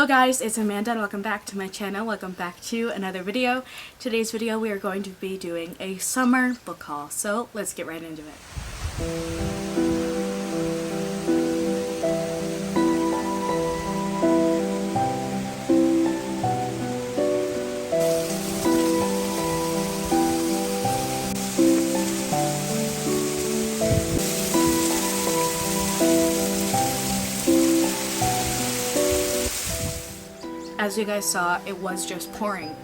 Hello guys, it's Amanda and welcome back to my channel. Welcome back to another video. Today's video we are going to be doing a summer book haul, so let's get right into it. As you guys saw, it was just pouring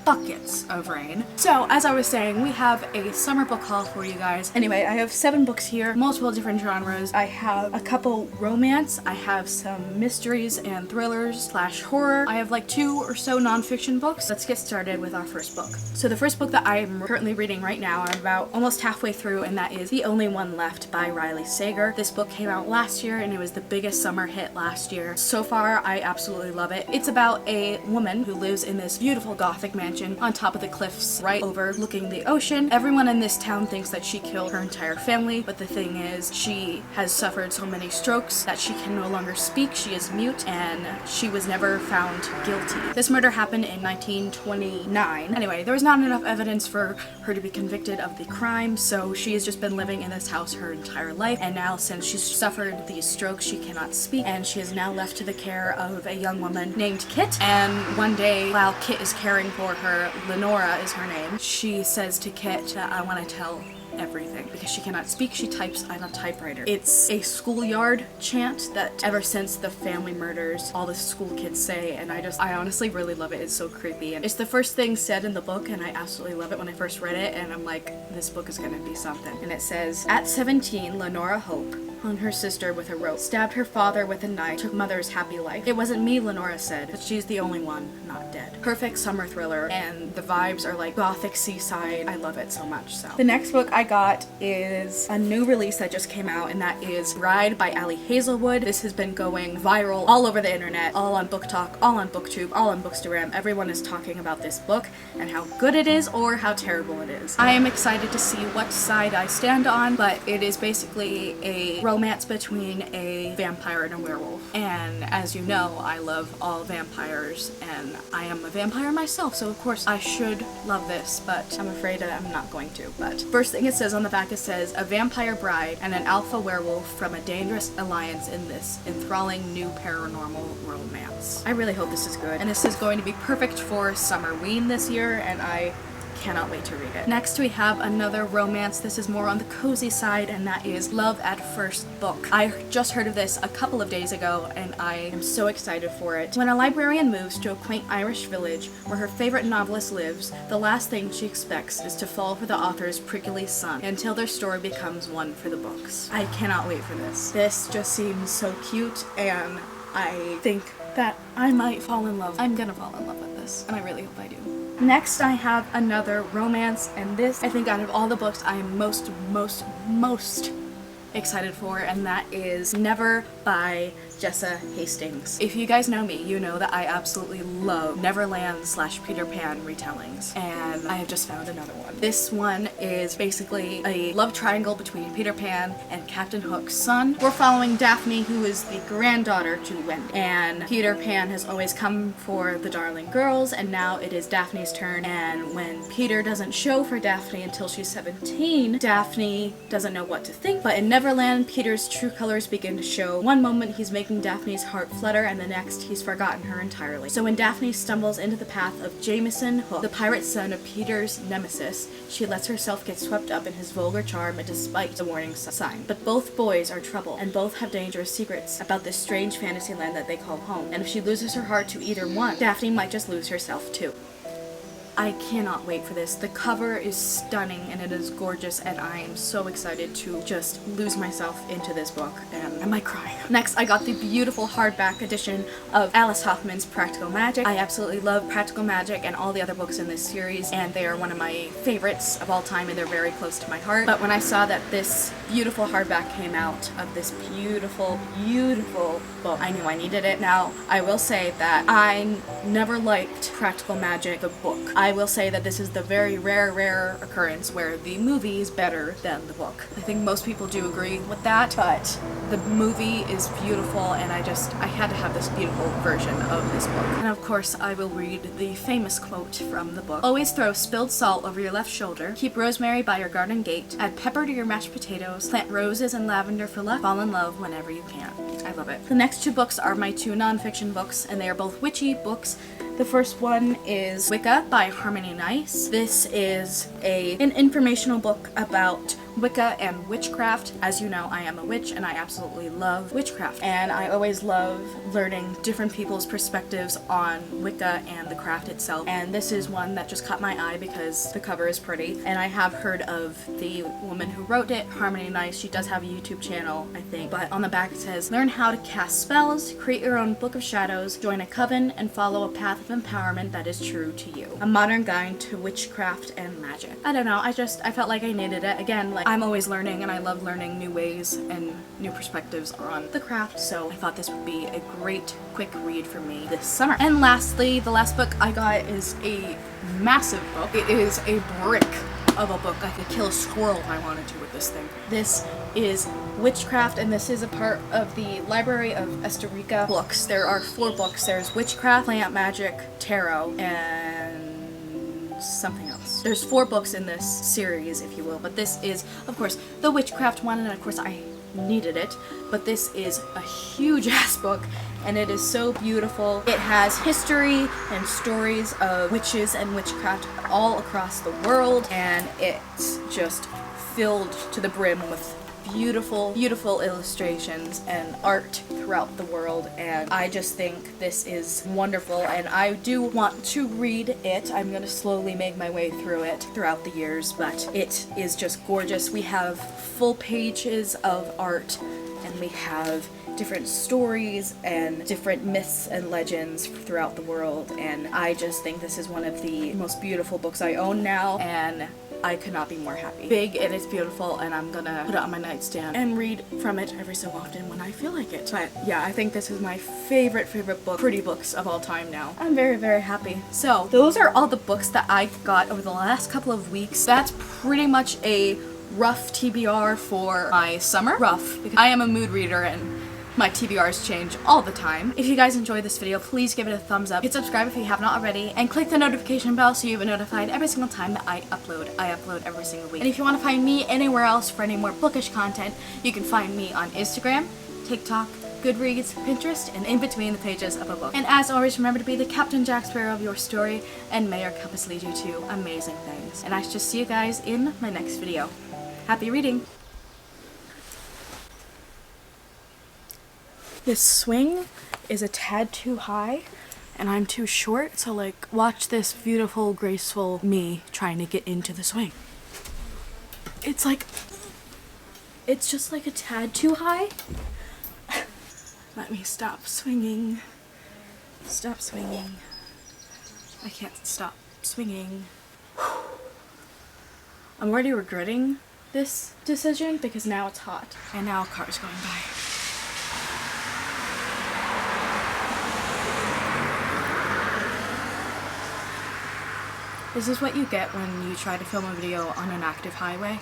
buckets of rain. So as I was saying, we have a summer book haul for you guys. Anyway, I have 7 books here, multiple different genres. I have a couple romance, I have some mysteries and thrillers slash horror. I have like 2 or so nonfiction books. Let's get started with our first book. So the first book that I am currently reading right now, I'm about almost halfway through, and that is The Only One Left by Riley Sager. This book came out last year and it was the biggest summer hit last year. So far, I absolutely love it. It's about a woman who lives in this beautiful gothic mansion on top of the cliffs right overlooking the ocean. Everyone in this town thinks that she killed her entire family, but the thing is, she has suffered so many strokes that she can no longer speak. She is mute and she was never found guilty. This murder happened in 1929. Anyway, there was not enough evidence for her to be convicted of the crime, so she has just been living in this house her entire life, and now since she's suffered these strokes, she cannot speak, and she is now left to the care of a young woman named Kit. And one day, while Kit is caring for her, Lenora is her name, she says to Kit that I want to tell everything. Because she cannot speak, she types on a typewriter. It's a schoolyard chant that ever since the family murders, all the school kids say, and I honestly really love it. It's so creepy. And it's the first thing said in the book, and I absolutely love it when I first read it, and I'm like, this book is gonna be something. And it says, at 17, Lenora Hope hung her sister with a rope, stabbed her father with a knife, took mother's happy life. It wasn't me, Lenora said, but she's the only one not dead. Perfect summer thriller, and the vibes are like gothic seaside. I love it so much. So the next book I got is a new release that just came out, and that is Bride by Ali Hazelwood. This has been going viral all over the internet, all on Book Talk, all on BookTube, all on Bookstagram. Everyone is talking about this book and how good it is or how terrible it is. I am excited to see what side I stand on, but it is basically a romance between a vampire and a werewolf. And as you know, I love all vampires, and I am a vampire myself, so of course I should love this, but I'm afraid that I'm not going to. But first thing it says on the back, it says, a vampire bride and an alpha werewolf from a dangerous alliance in this enthralling new paranormal romance. I really hope this is good, and this is going to be perfect for Summerween this year, and I cannot wait to read it. Next we have another romance. This is more on the cozy side, and that is Love at First Book. I just heard of this a couple of days ago, and I am so excited for it. When a librarian moves to a quaint Irish village where her favorite novelist lives, the last thing she expects is to fall for the author's prickly son until their story becomes one for the books. I cannot wait for this. This just seems so cute, and I think that I might fall in love. I'm gonna fall in love with this, and I really hope I do. Next, I have another romance, and this, I think out of all the books, I am most excited for, and that is Never by Jessa Hastings. If you guys know me, you know that I absolutely love Neverland / Peter Pan retellings, and I have just found another one. This one is basically a love triangle between Peter Pan and Captain Hook's son. We're following Daphne, who is the granddaughter to Wendy, and Peter Pan has always come for the darling girls, and now it is Daphne's turn, and when Peter doesn't show for Daphne until she's 17, Daphne doesn't know what to think. But in Neverland, Peter's true colors begin to show. One moment he's making Daphne's heart flutter, and the next he's forgotten her entirely. So when Daphne stumbles into the path of Jameson Hook, the pirate son of Peter's nemesis, she lets herself get swept up in his vulgar charm despite the warning sign. But both boys are trouble, and both have dangerous secrets about this strange fantasy land that they call home. And if she loses her heart to either one, Daphne might just lose herself too. I cannot wait for this. The cover is stunning and it is gorgeous, and I am so excited to just lose myself into this book, and I might cry. Next, I got the beautiful hardback edition of Alice Hoffman's Practical Magic. I absolutely love Practical Magic and all the other books in this series, and they are one of my favorites of all time, and they're very close to my heart. But when I saw that this beautiful hardback came out of this beautiful, beautiful book. I knew I needed it. Now, I will say that I never liked Practical Magic, the book. I will say that this is the very rare occurrence where the movie is better than the book. I think most people do agree with that, but the movie is beautiful, and I had to have this beautiful version of this book. And of course, I will read the famous quote from the book. Always throw spilled salt over your left shoulder, keep rosemary by your garden gate, add pepper to your mashed potatoes, plant roses and lavender for luck, fall in love whenever you can. I love it. The next two books are my two nonfiction books, and they are both witchy books. The first one is Wicca by Harmony Nice. This is an informational book about Wicca and witchcraft. As you know, I am a witch and I absolutely love witchcraft. And I always love learning different people's perspectives on Wicca and the craft itself. And this is one that just caught my eye because the cover is pretty. And I have heard of the woman who wrote it, Harmony Nice. She does have a YouTube channel, I think. But on the back it says, learn how to cast spells, create your own book of shadows, join a coven, and follow a path of empowerment that is true to you. A modern guide to witchcraft and magic. I don't know, I felt like I needed it. Again, like, I'm always learning and I love learning new ways and new perspectives on the craft, so I thought this would be a great quick read for me this summer. And lastly, the last book I got is a massive book. It is a brick of a book. I could kill a squirrel if I wanted to with this thing. This is Witchcraft, and this is a part of the library of Estorica books. There are 4 books. There's Witchcraft, Plant Magic, Tarot, and something else. There's 4 books in this series, if you will, but this is, of course, the Witchcraft one, and of course I needed it, but this is a huge ass book, and it is so beautiful. It has history and stories of witches and witchcraft all across the world, and it's just filled to the brim with beautiful, beautiful illustrations and art throughout the world, and I just think this is wonderful, and I do want to read it. I'm gonna slowly make my way through it throughout the years, but it is just gorgeous. We have full pages of art, and we have different stories and different myths and legends throughout the world, and I just think this is one of the most beautiful books I own now, and I could not be more happy. Big, and it's beautiful, and I'm gonna put it on my nightstand and read from it every so often when I feel like it. But yeah, I think this is my favorite book, pretty books of all time now. I'm very happy. So those are all the books that I got over the last couple of weeks. That's pretty much a rough TBR for my summer. Rough, because I am a mood reader and my TBRs change all the time. If you guys enjoyed this video, please give it a thumbs up. Hit subscribe if you have not already, and click the notification bell so you'll be notified every single time that I upload. I upload every single week. And if you want to find me anywhere else for any more bookish content, you can find me on Instagram, TikTok, GoodReads, Pinterest, and in between the pages of a book. And as always, remember to be the Captain Jack Sparrow of your story, and may your compass lead you to amazing things. And I shall see you guys in my next video. Happy reading! This swing is a tad too high, and I'm too short, so like, watch this beautiful, graceful me trying to get into the swing. It's just like a tad too high. Let me stop swinging. Stop swinging. I can't stop swinging. I'm already regretting this decision because now it's hot, and now a car's going by. This is what you get when you try to film a video on an active highway.